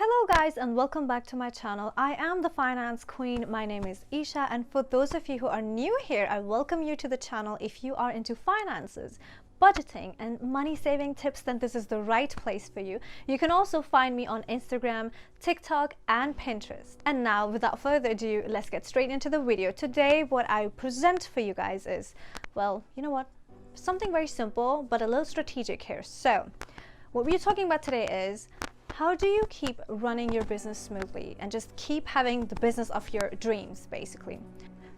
Hello guys and welcome back to my channel. I am the finance queen. My name is Isha, and for those of you who are new here, I welcome you to the channel. If you are into finances, budgeting and money saving tips, then this is the right place for you. You can also find me on Instagram, TikTok and Pinterest. And now without further ado, let's get straight into the video. Today what I present for you guys is, well, you know what? Something very simple but a little strategic here. So what we're talking about today is how do you keep running your business smoothly and just keep having the business of your dreams, basically.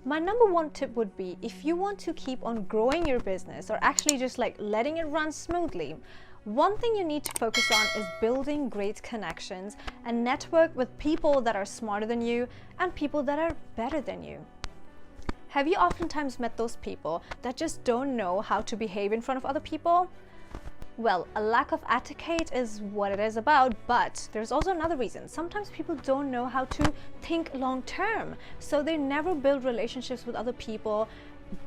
My number one tip would be, if you want to keep on growing your business or actually just like letting it run smoothly, one thing you need to focus on is building great connections and network with people that are smarter than you and people that are better than you. Have you oftentimes met those people that just don't know how to behave in front of other people? Well, a lack of etiquette is what it is about, but there's also another reason. Sometimes people don't know how to think long term, so they never build relationships with other people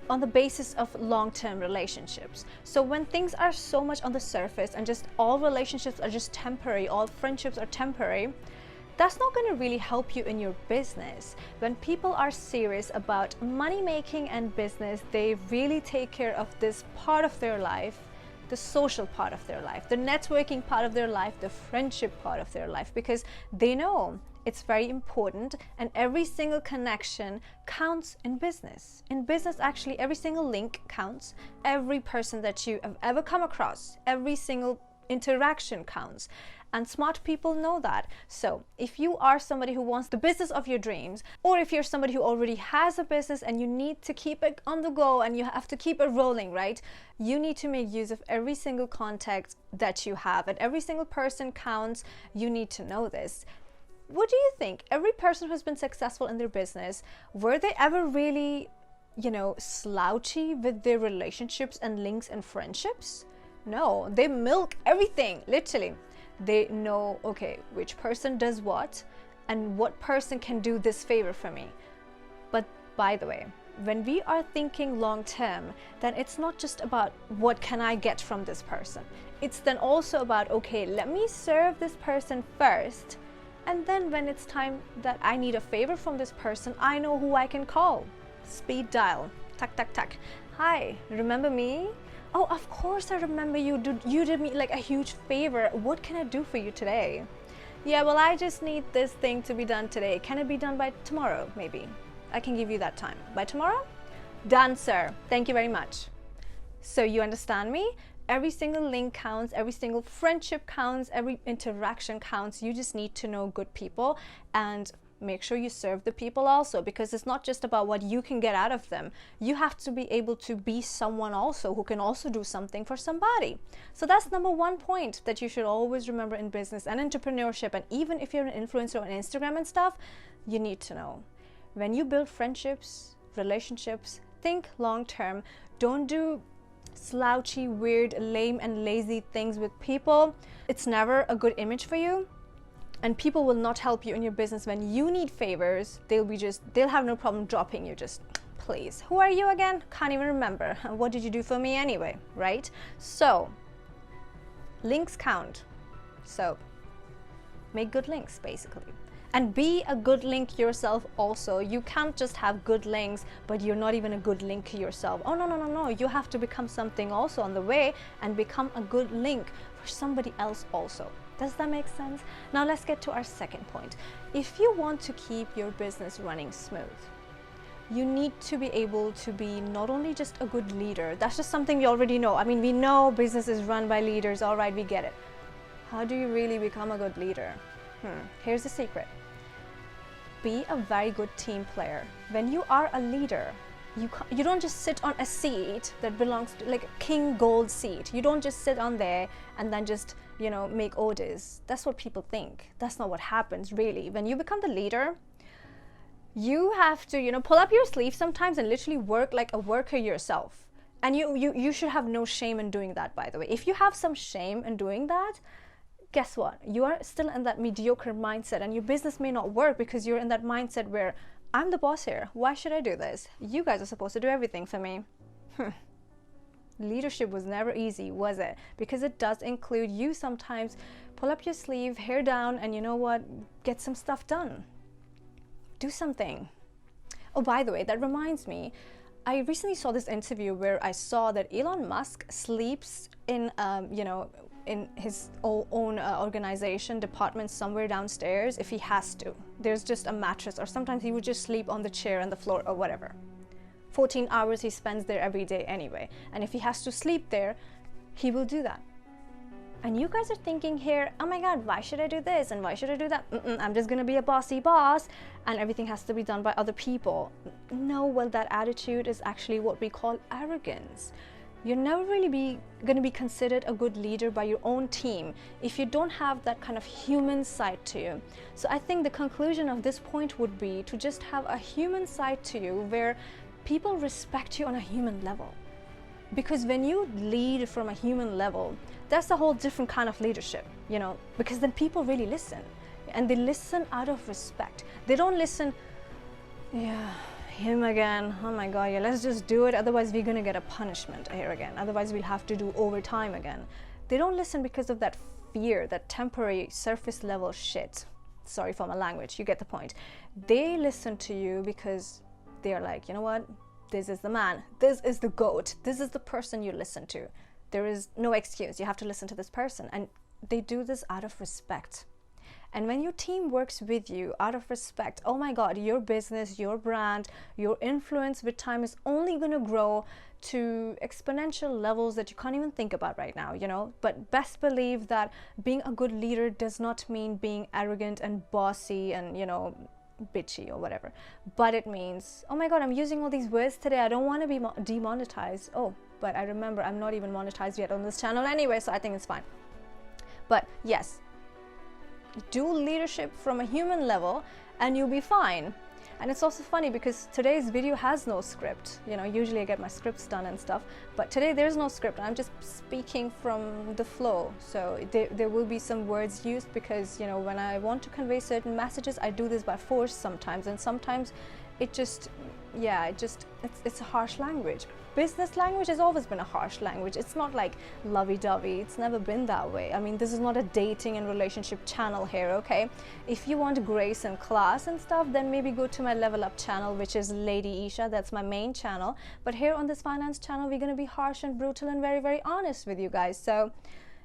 on the basis of long-term relationships. So when things are so much on the surface and just all relationships are just temporary, all friendships are temporary, that's not going to really help you in your business. When people are serious about money making and business, they really take care of this part of their life, the social part of their life, the networking part of their life, the friendship part of their life, because they know it's very important and every single connection counts in business. In business, actually, every single link counts. Every person that you have ever come across, every single interaction counts. And smart people know that. So if you are somebody who wants the business of your dreams, or if you're somebody who already has a business and you need to keep it on the go and you have to keep it rolling, right? You need to make use of every single contact that you have, and every single person counts. You need to know this. What do you think? Every person who's been successful in their business, were they ever really, slouchy with their relationships and links and friendships? No, they milk everything, literally. They know, okay, which person does what and what person can do this favor for me. But by the way, when we are thinking long term, then it's not just about what can I get from this person. It's then also about, okay, let me serve this person first, and then when it's time that I need a favor from this person, I know who I can call. Speed dial, tuck tuck tuck. Hi, remember me? Oh, of course I remember you. You did me like a huge favor. What can I do for you today? Yeah, well, I just need this thing to be done today. Can it be done by tomorrow, maybe? I can give you that time. By tomorrow? Done, sir. Thank you very much. So you understand me? Every single link counts, every single friendship counts, every interaction counts. You just need to know good people and make sure you serve the people also, because it's not just about what you can get out of them. You have to be able to be someone also who can also do something for somebody. So that's number one point that you should always remember in business and entrepreneurship. And even if you're an influencer on Instagram and stuff, you need to know, when you build friendships, relationships, think long term. Don't do slouchy, weird, lame and lazy things with people. It's never a good image for you. And people will not help you in your business. When you need favors, they'll have no problem dropping you. Just, please, who are you again? Can't even remember. What did you do for me anyway, right? So links count. So make good links, basically. And be a good link yourself also. You can't just have good links, but you're not even a good link yourself. Oh, no, no, no, no. You have to become something also on the way and become a good link for somebody else also. Does that make sense? Now let's get to our second point. If you want to keep your business running smooth, you need to be able to be not only just a good leader. That's just something we already know. I mean, we know business is run by leaders. All right, we get it. How do you really become a good leader? Here's the secret. Be a very good team player. When you are a leader, you don't just sit on a seat that belongs to like a king gold seat. You don't just sit on there and then just make orders. That's what people think. That's not what happens really. When you become the leader, you have to pull up your sleeves sometimes and literally work like a worker yourself. And you should have no shame in doing that, by the way. If you have some shame in doing that, guess what? You are still in that mediocre mindset, and your business may not work because you're in that mindset where I'm the boss here. Why should I do this? You guys are supposed to do everything for me. Leadership was never easy, was it? Because it does include you sometimes pull up your sleeve, hair down, and you know what? Get some stuff done. Do something. Oh, by the way, that reminds me, I recently saw this interview where I saw that Elon Musk sleeps in, in his own organization department somewhere downstairs if he has to. There's just a mattress, or sometimes he would just sleep on the chair on the floor or whatever. 14 hours he spends there every day anyway. And if he has to sleep there, he will do that. And you guys are thinking here, oh my God, why should I do this and why should I do that? I'm just gonna be a bossy boss and everything has to be done by other people. No, well, that attitude is actually what we call arrogance. You're never really gonna be considered a good leader by your own team if you don't have that kind of human side to you. So I think the conclusion of this point would be to just have a human side to you where people respect you on a human level. Because when you lead from a human level, that's a whole different kind of leadership, you know, because then people really listen, and they listen out of respect. They don't listen, yeah, him again, oh my God, yeah, let's just do it, otherwise we're gonna get a punishment here again, otherwise we'll have to do overtime again. They don't listen because of that fear, that temporary surface level shit. Sorry for my language, you get the point. They listen to you because they're like, you know what, this is the man, this is the GOAT, this is the person you listen to. There is no excuse, you have to listen to this person. And they do this out of respect. And when your team works with you out of respect, oh my God, your business, your brand, your influence with time is only going to grow to exponential levels that you can't even think about right now, you know. But best believe that being a good leader does not mean being arrogant and bossy and, you know, bitchy or whatever, but it means, oh my God, I'm using all these words today, I don't want to be demonetized. Oh, but I remember I'm not even monetized yet on this channel anyway, so I think it's fine. But yes, do leadership from a human level and you'll be fine. And it's also funny because today's video has no script. You know, usually I get my scripts done and stuff, but today there's no script. I'm just speaking from the flow. So there will be some words used because, you know, when I want to convey certain messages, I do this by force sometimes, and sometimes it just, yeah, it's a harsh language. Business language has always been a harsh language. It's not like lovey-dovey. It's never been that way. I mean, this is not a dating and relationship channel here, okay? If you want grace and class and stuff, then maybe go to my Level Up channel, which is Lady Isha. That's my main channel. But here on this finance channel, we're gonna be harsh and brutal and very, very honest with you guys. So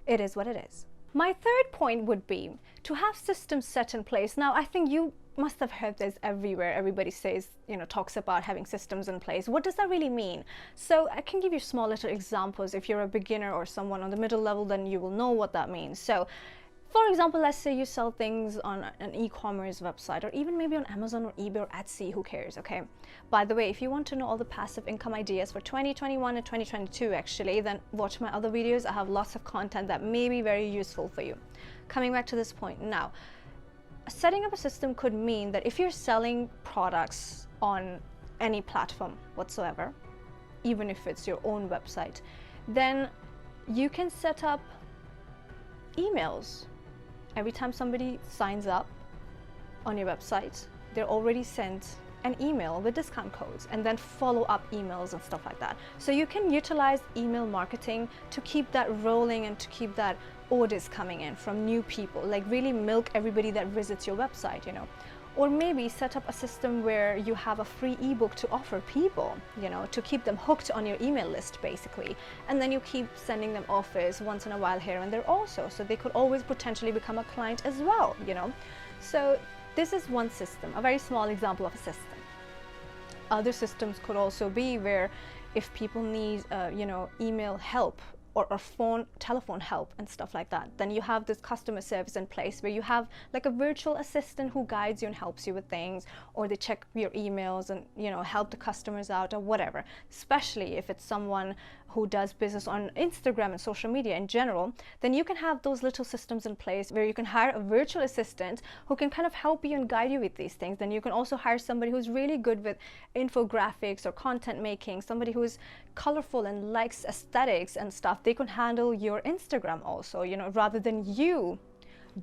it is what it is. My third point would be to have systems set in place. Now, I think you must have heard this everywhere. Everybody says, you know, talks about having systems in place. What does that really mean? So I can give you small little examples. If you're a beginner or someone on the middle level, then you will know what that means. So for example, let's say you sell things on an e-commerce website, or even maybe on Amazon or eBay or Etsy, who cares, okay? By the way, if you want to know all the passive income ideas for 2021 and 2022 actually, then watch my other videos. I have lots of content that may be very useful for you. Coming back to this point now, setting up a system could mean that if you're selling products on any platform whatsoever, even if it's your own website, then you can set up emails. Every time somebody signs up on your website, they're already sent an email with discount codes and then follow-up emails and stuff like that. So you can utilize email marketing to keep that rolling and to keep that orders coming in from new people, like really milk everybody that visits your website, you know. Or maybe set up a system where you have a free ebook to offer people, you know, to keep them hooked on your email list basically. And then you keep sending them offers once in a while here and there also, so they could always potentially become a client as well, you know. So this is one system, a very small example of a system. Other systems could also be where if people need, you know, email help or telephone help and stuff like that, then you have this customer service in place where you have like a virtual assistant who guides you and helps you with things, or they check your emails and, you know, help the customers out or whatever. Especially if it's someone who does business on Instagram and social media in general, then you can have those little systems in place where you can hire a virtual assistant who can kind of help you and guide you with these things. Then you can also hire somebody who's really good with infographics or content making, somebody who's colorful and likes aesthetics and stuff. They can handle your Instagram also, you know, rather than you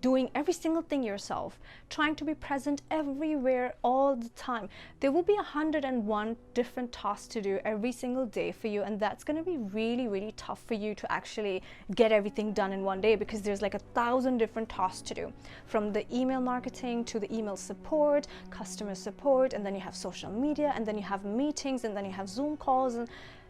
doing every single thing yourself, trying to be present everywhere all the time, there will be 101 different tasks to do every single day for you, and that's going to be really, really tough for you to actually get everything done in one day, because there's like 1,000 different tasks to do, from the email marketing to the email support, customer support, and then you have social media, and then you have meetings, and then you have Zoom calls, and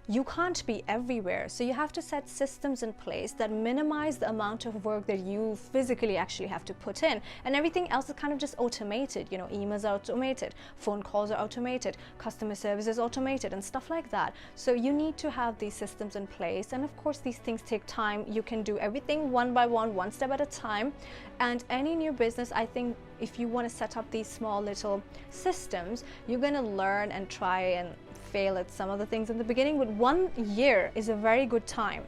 you can't be everywhere. So you have to set systems in place that minimize the amount of work that you physically actually have to put in, and everything else is kind of just automated. You know, emails are automated, phone calls are automated, customer service is automated, and stuff like that. So you need to have these systems in place, and of course these things take time. You can do everything one by one step at a time. And any new business, I think, if you want to set up these small little systems, you're going to learn and try and fail at some of the things in the beginning, but 1 year is a very good time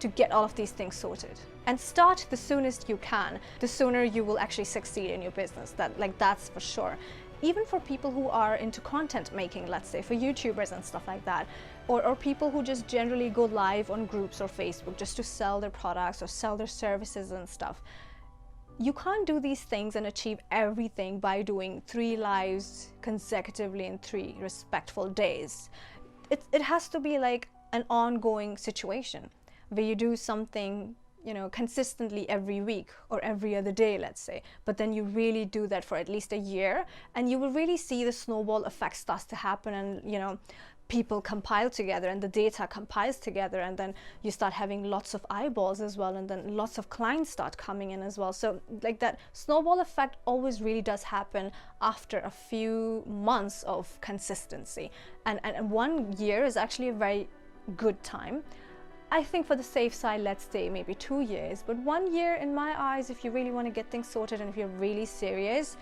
to get all of these things sorted. And start the soonest you can. The sooner you will actually succeed in your business. That's for sure. Even for people who are into content making, let's say for YouTubers and stuff like that, or people who just generally go live on groups or Facebook just to sell their products or sell their services and stuff. You can't do these things and achieve everything by doing 3 lives consecutively in 3 respectful days. It has to be like an ongoing situation where you do something, you know, consistently every week or every other day, let's say, but then you really do that for at least a year, and you will really see the snowball effect starts to happen, and you know, people compile together and the data compiles together, and then you start having lots of eyeballs as well, and then lots of clients start coming in as well. So like that snowball effect always really does happen after a few months of consistency, and 1 year is actually a very good time. I think for the safe side, let's say maybe 2 years, but 1 year in my eyes, if you really want to get things sorted and if you're really serious,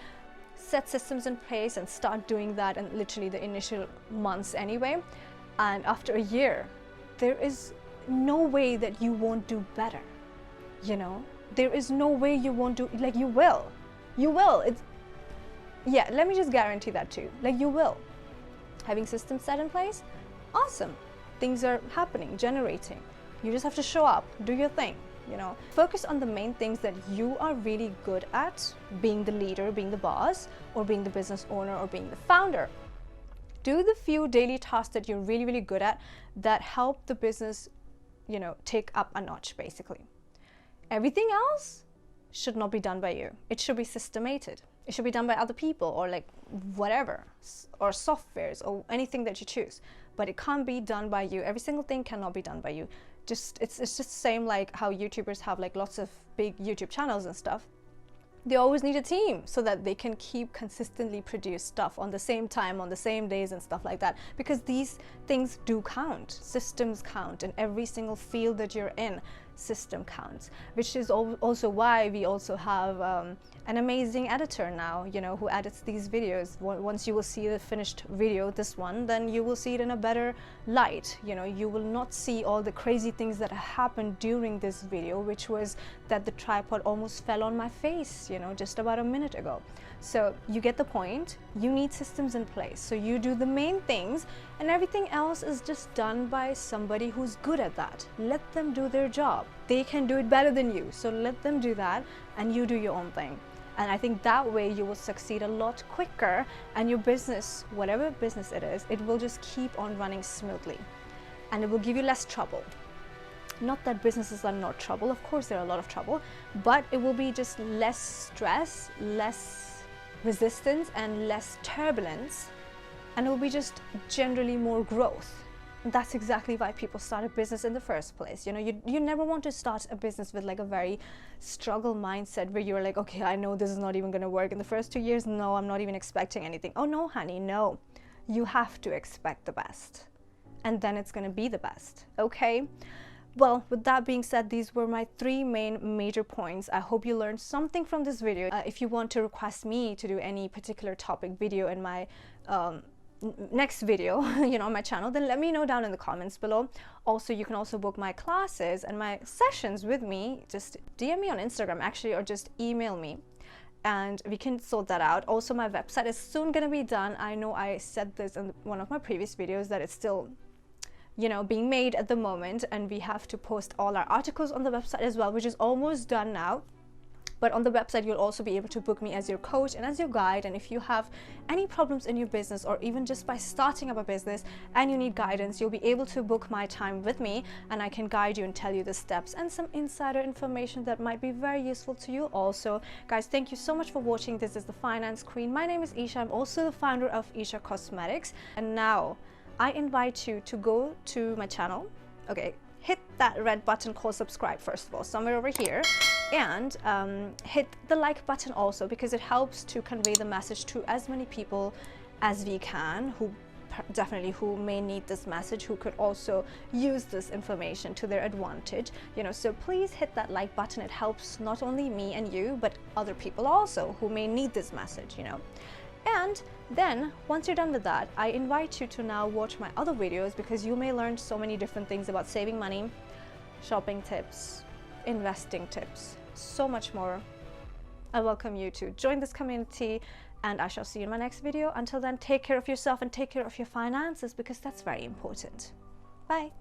set systems in place and start doing that in literally the initial months anyway. And after a year, there is no way that you won't do better. You know, there is no way you won't do, like, you will. Yeah, let me just guarantee that too. Like, you will. Having systems set in place, awesome. Things are happening, generating. You just have to show up, do your thing. You know, focus on the main things that you are really good at, being the leader, being the boss, or being the business owner, or being the founder. Do the few daily tasks that you're really, really good at that help the business, you know, take up a notch, basically. Everything else should not be done by you. It should be systemated. It should be done by other people, or like whatever, or softwares, or anything that you choose. But it can't be done by you. Every single thing cannot be done by you. It's just the same like how YouTubers have like lots of big YouTube channels and stuff. They always need a team so that they can keep consistently produce stuff on the same time, on the same days and stuff like that, because these things do count. Systems count in every single field that you're in. System counts, which is also why we also have an amazing editor now, you know, who edits these videos. Once you will see the finished video, this one, then you will see it in a better light. You know, you will not see all the crazy things that happened during this video, which was that the tripod almost fell on my face, you know, just about a minute ago. So you get the point. You need systems in place. So you do the main things, and everything else is just done by somebody who's good at that. Let them do their job. They can do it better than you. So let them do that, and you do your own thing. And I think that way you will succeed a lot quicker, and your business, whatever business it is, it will just keep on running smoothly, and it will give you less trouble. Not that businesses are not trouble, of course there are a lot of trouble, but it will be just less stress, less resistance, and less turbulence, and it will be just generally more growth. That's exactly why people start a business in the first place. You know, you never want to start a business with like a very struggle mindset where you're like, okay, I know this is not even going to work in the first 2 years. No, I'm not even expecting anything. Oh no, honey, no. You have to expect the best, and then it's going to be the best. Okay. Well, with that being said, these were my 3 main major points. I hope you learned something from this video. If you want to request me to do any particular topic video in my next video, you know, on my channel, then let me know down in the comments below. Also, you can also book my classes and my sessions with me. Just DM me on Instagram, actually, or just email me, and we can sort that out. Also, my website is soon going to be done. I know I said this in one of my previous videos that it's still, you know, being made at the moment, and we have to post all our articles on the website as well, which is almost done now. But on the website, you'll also be able to book me as your coach and as your guide. And if you have any problems in your business, or even just by starting up a business and you need guidance, you'll be able to book my time with me, and I can guide you and tell you the steps and some insider information that might be very useful to you also. Guys, thank you so much for watching. This is the Finance Queen. My name is Isha. I'm also the founder of Isha Cosmetics. And now I invite you to go to my channel. Okay, hit that red button called subscribe first of all, somewhere over here, and hit the like button also, because it helps to convey the message to as many people as we can who may need this message, who could also use this information to their advantage, you know. So please hit that like button. It helps not only me and you, but other people also who may need this message, you know. And then once you're done with that, I invite you to now watch my other videos, because you may learn so many different things about saving money, shopping tips, investing tips, so much more. I welcome you to join this community, and I shall see you in my next video. Until then, take care of yourself and take care of your finances, because that's very important. Bye.